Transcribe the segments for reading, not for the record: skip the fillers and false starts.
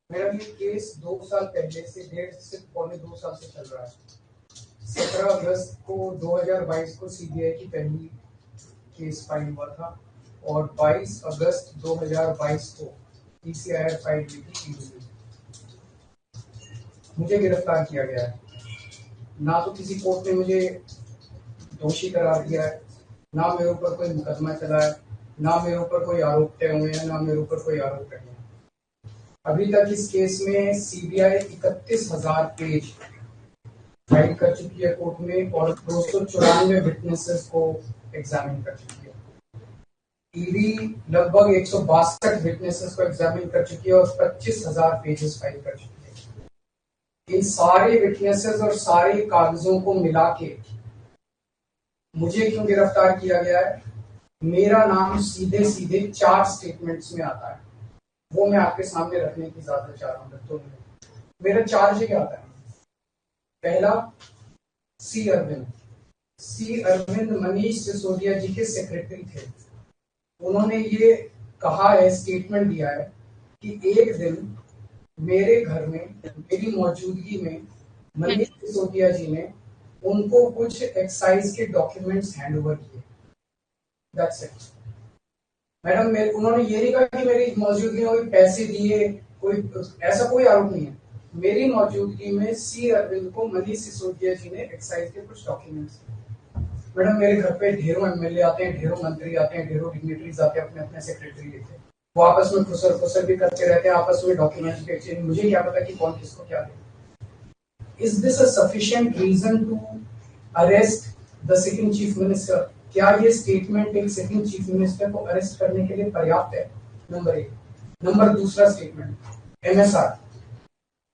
मेरा ये केस 2 साल पहले से 1.5 से 2 साल से चल रहा है। 17 अगस्त को 2022 को सीबीआई की पहली केस फाइल हुआ था और 22 अगस्त 2022 को पीसीआर फाइल हुई थी ईडी। मुझे गिरफ्तार किया गया है। ना तो किसी कोर्ट ने मुझे दोषी करार दिया है, ना मेरे ऊपर कोई मुकदमा चला है, ना मेरे ऊपर कोई आरोप तय हुए हैं, ना मेरे ऊपर कोई आरोप नहीं है। अभी तक इस केस में सीबीआई 31,000 पेज फाइल कर चुकी है कोर्ट में और 294 विटनेसेस को एग्जामिन कर चुकी है। ईडी लगभग 162 विटनेसेस को एग्जामिन कर चुकी है और 25,000 पेजेस फाइल कर चुकी है। इन सारे विटनेसेस और सारे कागजों को मिला के मुझे क्यों गिरफ्तार किया गया है? मेरा नाम सीधे सीधे 4 स्टेटमेंट्स में आता है, वो मैं आपके सामने रखने की इजाजत चाह रहा हूँ। तो मेरा चार्ज क्या आता है? पहला, सी अरविंद मनीष सिसोदिया जी के सेक्रेटरी थे। उन्होंने ये कहा है, स्टेटमेंट दिया है कि एक दिन मेरे घर में मेरी मौजूदगी में मनीष सिसोदिया जी ने उनको कुछ एक्साइज के डॉक्यूमेंट्स हैंड ओवर किए। That's it madam. उन्होंने ये नहीं कहा कि मेरी मौजूदगी में कोई पैसे दिए, ऐसा कोई आरोप नहीं है। मेरी मौजूदगी में सी अरविंद को मनीष सिसोदिया जी ने एक्साइज के कुछ डॉक्यूमेंट्स दिए। मैडम, मेरे घर पे ढेरों एमएलए आते हैं, ढेरों मंत्री आते हैं, ढेरों डिग्निटरीज आते हैं, अपने अपने सेक्रेटरी लेते हैं। वो आपस में खुसर भी करते रहते हैं, आपस में डॉक्यूमेंट्स भी एक्सचेंज। मुझे क्या पता कि कौन किसको क्या दे। Is this a sufficient reason to arrest the sitting chief minister? क्या ये स्टेटमेंट एक सिटिंग चीफ मिनिस्टर को अरेस्ट करने के लिए पर्याप्त है? नंबर 1। नंबर दूसरा स्टेटमेंट, एमएसआर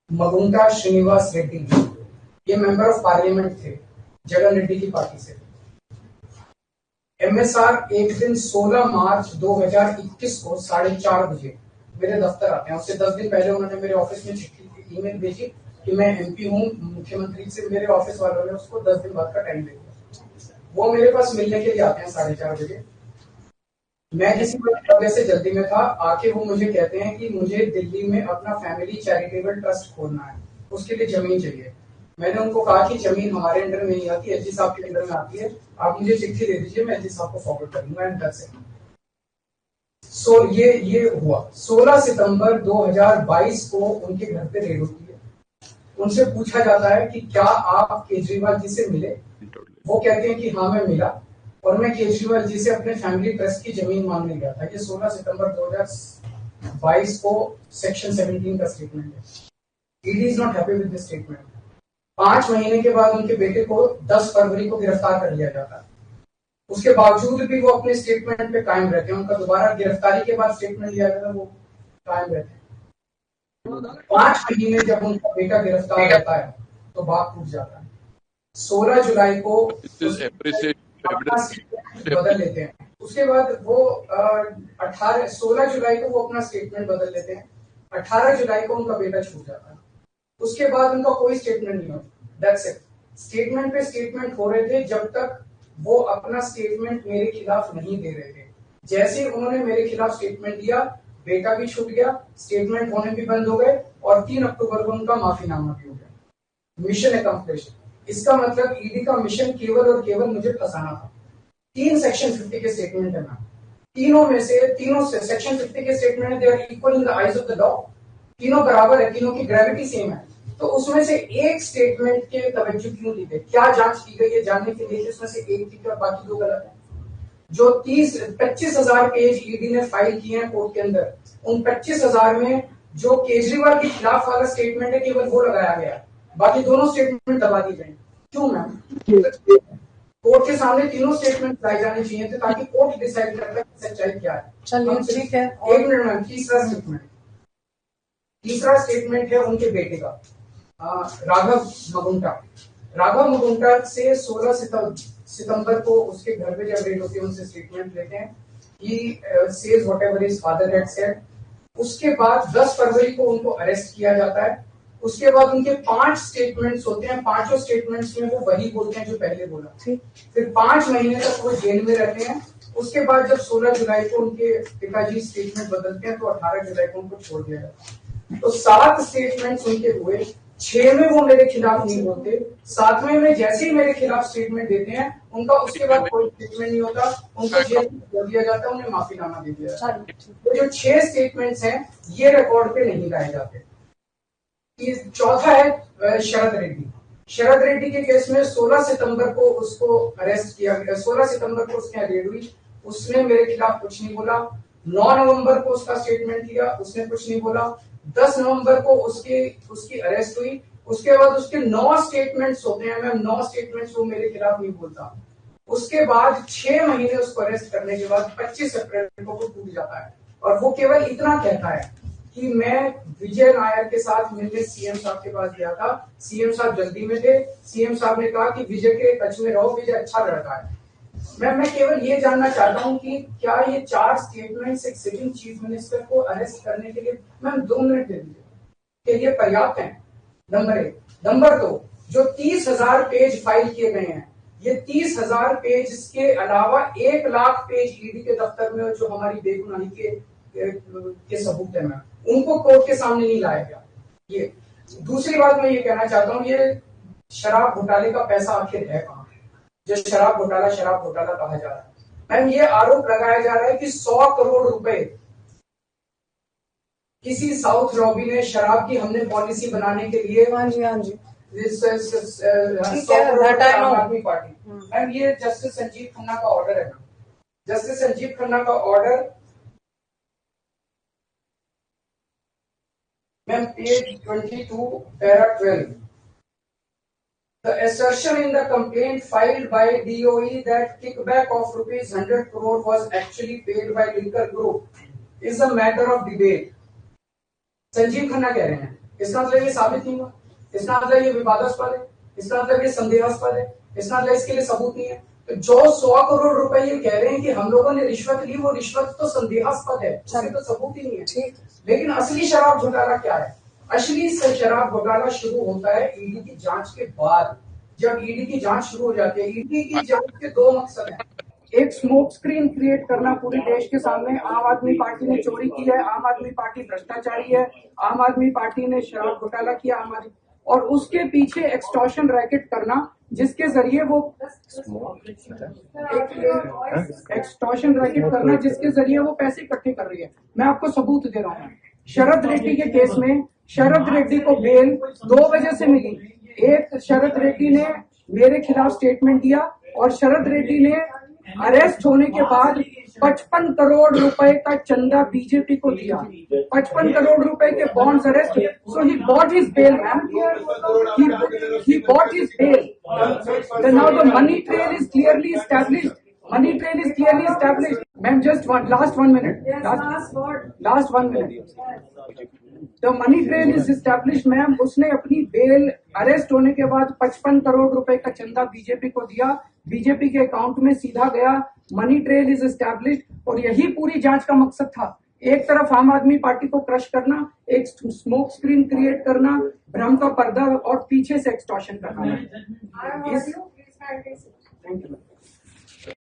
मगुंटा श्रीनिवास रेड्डी, ये मेंबर ऑफ पार्लियामेंट थे, जगन रेड्डी की पार्टी से। एमएसआर एक दिन 16 मार्च 2021 को 4:30 बजे मेरे दफ्तर आते हैं। उससे 10 दिन पहले उन्होंने मेरे ऑफिस में चिट्ठी ईमेल भेजी कि मैं एमपी हूँ, मुख्यमंत्री से मेरे ऑफिस वालों ने उसको 10 दिन बाद का टाइम दे दिया। वो मेरे पास मिलने के लिए आते हैं 4:30 बजे। मैं किसी वजह से जल्दी में था, आके वो मुझे कहते हैं कि मुझे दिल्ली में अपना फैमिली चैरिटेबल ट्रस्ट खोलना है, उसके लिए जमीन चाहिए। मैंने उनको कहा कि जमीन हमारे अंडर में नहीं आती, एलजी साहब के अंडर में आती है, आप मुझे चिट्ठी दे दीजिए, मैं एलजी साहब को फॉरवर्ड कर दूंगा एंड दैट्स इट। सो ये हुआ। 16 सितंबर 2022 को उनके घर पे रेड होती है। उनसे पूछा जाता है कि क्या आप केजरीवाल जी से मिले? वो कहते हैं कि हाँ मैं मिला और मैं केजरीवाल जी से अपने फैमिली ट्रस्ट की जमीन मांगने गया था। ये 16 सितंबर 2022 को सेक्शन 17 का स्टेटमेंट है। ED is not happy with this statement. 5 महीने के बाद उनके बेटे को 10 फरवरी को गिरफ्तार कर लिया जाता है। उसके बावजूद भी वो अपने स्टेटमेंट पे कायम रहते हैं। उनका दोबारा गिरफ्तारी के बाद स्टेटमेंट लिया गया, वो कायम रहते हैं। 5 महीने जब उनका बेटा गिरफ्तार रहता है तो बात टूट जाता है। 16 जुलाई को बदल लेते हैं। उसके बाद वो 16 जुलाई को वो अपना स्टेटमेंट बदल लेते हैं। 18 जुलाई को उनका बेटा छूट जाता है। उसके बाद उनका कोई स्टेटमेंट नहीं होता। That's it. स्टेटमेंट पे स्टेटमेंट हो रहे थे जब तक वो अपना स्टेटमेंट मेरे खिलाफ नहीं दे रहे थे। जैसे उन्होंने मेरे खिलाफ स्टेटमेंट दिया, बेटा भी छूट गया, स्टेटमेंट होने भी बंद हो गए और 3 अक्टूबर को उनका माफीनामा भी हो गया। Mission accomplished. इसका मतलब ईडी का मिशन केवल और केवल मुझे फंसाना था। 3 सेक्शन 50 के स्टेटमेंट है मैम। तीनों सेक्शन 50 के statement they are equal in the eyes of the law. तीनों बराबर है, तीनों की ग्रेविटी सेम है। तो उसमें से एक स्टेटमेंट के तवज्जो क्यों दी गई? क्या जांच की गई है जानने के लिए उसमें से एक ठीक है, बाकी 2 गलत है। जो 25,000 पेज ईडी ने फाइल किए हैं कोर्ट के अंदर, उन 25,000 में जो केजरीवाल के खिलाफ वाला स्टेटमेंट है केवल वो लगाया गया, बाकी दोनों स्टेटमेंट दबा दी गई। क्यों मैम? कोर्ट के सामने तीनों स्टेटमेंट लाए जाने चाहिए थे ताकि कोर्ट डिसाइड कर ले सच्चाई क्या है। चलिए ठीक है। 1 मिनट मैम। तीसरा स्टेटमेंट है उनके बेटे का, राघव मगुंटा से 16 सितंबर को उसके घर पे जब रेड होती है उनसे स्टेटमेंट लेते हैं। He says whatever his father had said. उसके बाद 10 फरवरी को उनको अरेस्ट किया जाता है। उसके बाद उनके 5 स्टेटमेंट्स होते हैं। 5 स्टेटमेंट्स में वो वही बोलते हैं जो पहले बोला। फिर 5 महीने तक वो जेल में रहते हैं। उसके बाद जब 16 जुलाई को उनके पिताजी स्टेटमेंट बदलते हैं तो 18 जुलाई को उनको छोड़ दिया जाता है। तो 7 स्टेटमेंट्स उनके हुए, 6 में वो मेरे खिलाफ नहीं बोलते, 7वें में जैसे ही मेरे खिलाफ स्टेटमेंट देते हैं उनका उसके बाद कोई स्टेटमेंट नहीं होता, उनको जेल में कर दिया जाता है, उन्हें माफीनामा दे दिया जाता है। तो जो 6 स्टेटमेंट्स हैं ये रिकॉर्ड पे नहीं लाए जाते। चौथा है शरद रेड्डी। शरद रेड्डी के केस में 16 सितंबर को उसको अरेस्ट किया गया, 16 सितंबर को उसकी रेड हुई, उसने मेरे खिलाफ कुछ नहीं बोला। 9 नवंबर को उसका स्टेटमेंट लिया, उसने कुछ नहीं बोला। 10 नवंबर को उसकी अरेस्ट हुई, उसके बाद उसके 9 स्टेटमेंट्स होते हैं मैम, 9 स्टेटमेंट्स वो मेरे खिलाफ नहीं बोलता। उसके बाद 6 महीने उसको अरेस्ट करने के बाद 25 अप्रैल को वो टूट जाता है और वो केवल इतना कहता है कि मैं विजय नायर के साथ मिलने सीएम साहब के पास गया था, सीएम साहब जल्दी में थे, सीएम साहब ने कहा कि विजय के टच में रहो, विजय अच्छा लड़का है। मैं केवल ये जानना चाहता हूं कि क्या ये 4 स्टेटमेंट्स एक सिटिंग चीफ मिनिस्टर को अरेस्ट करने के लिए, मैम 2 मिनट दे दीजिए, कि ये पर्याप्त है? नंबर 1। नंबर 2, जो 30,000 पेज फाइल किए गए हैं, ये 30,000 पेज के अलावा 1 लाख पेज ईडी के दफ्तर में जो हमारी बेगुनाही के सबूत है मैम, उनको कोर्ट के सामने नहीं लाया गया। ये दूसरी बात मैं ये कहना चाहता हूँ, ये शराब घोटाले का पैसा आखिर है कहाँ, जो शराब घोटाला कहा जा रहा है? मैम ये आरोप लगाया जा रहा है कि 100 करोड़ रुपए किसी साउथ लॉबी ने शराब की हमने पॉलिसी बनाने के लिए, हाँ जी 100 करोड़ आम आदमी पार्टी। मैम ये जस्टिस संजीव खन्ना का ऑर्डर है, जस्टिस संजीव खन्ना का order ma'am page 22 para 12। The assertion in the complaint filed by DOE that kickback of rupees 100 crore was actually paid by Liquor Group is a matter of debate. Sanjeev Khanna कह रहे हैं, इसका मतलब ये साबित नहीं हुआ, इसका मतलब ये विवादास्पद है, इसका मतलब ये संदेहास्पद है, इसका मतलब इसके लिए सबूत नहीं है। तो जो 100 करोड़ रुपए ये कह रहे हैं कि हम लोगों ने रिश्वत ली, वो रिश्वत तो संदेहास्पद है, उसमें तो सबूत ही नहीं है। लेकिन असली शराब घोटाला क्या है? असली शराब घोटाला शुरू होता है ईडी की जांच के बाद। जब ईडी की जांच शुरू हो जाती है, ईडी की जांच के 2 मकसद हैं। एक स्मोक स्क्रीन क्रिएट करना पूरे देश के सामने, आम आदमी पार्टी ने चोरी की है, आम आदमी पार्टी भ्रष्टाचारी है, आम आदमी पार्टी ने शराब घोटाला किया, और उसके पीछे एक्सटॉर्शन रैकेट करना जिसके जरिए वो एक्सटॉर्शन रैकेट करना जिसके जरिए वो पैसे इकट्ठे कर रही है। मैं आपको सबूत दे रहा हूँ। शरद रेड्डी के केस में शरद रेड्डी को बेल 2 वजह से मिली। एक, शरद रेड्डी ने मेरे खिलाफ स्टेटमेंट दिया और शरद रेड्डी ने अरेस्ट होने के बाद 55 करोड़ रुपए का चंदा बीजेपी को दिया। 55 करोड़ रुपए के bonds arrest, so he bought his bail ma'am, he bought his bail. Then now the money trail is clearly established. Money trail is clearly established. Ma'am, just last 1 minute. Last 1 minute. The money trail is established, ma'am. उसने अपनी bell arrest होने के बाद 55 करोड़ रुपए का चंदा BJP को दिया, बीजेपी के अकाउंट में सीधा गया। मनी ट्रेल इज एस्टैब्लिश्ड और यही पूरी जांच का मकसद था। एक तरफ आम आदमी पार्टी को क्रश करना, एक स्मोक स्क्रीन क्रिएट करना, भ्रम का पर्दा और पीछे से एक्सटॉर्शन करना। Thank you.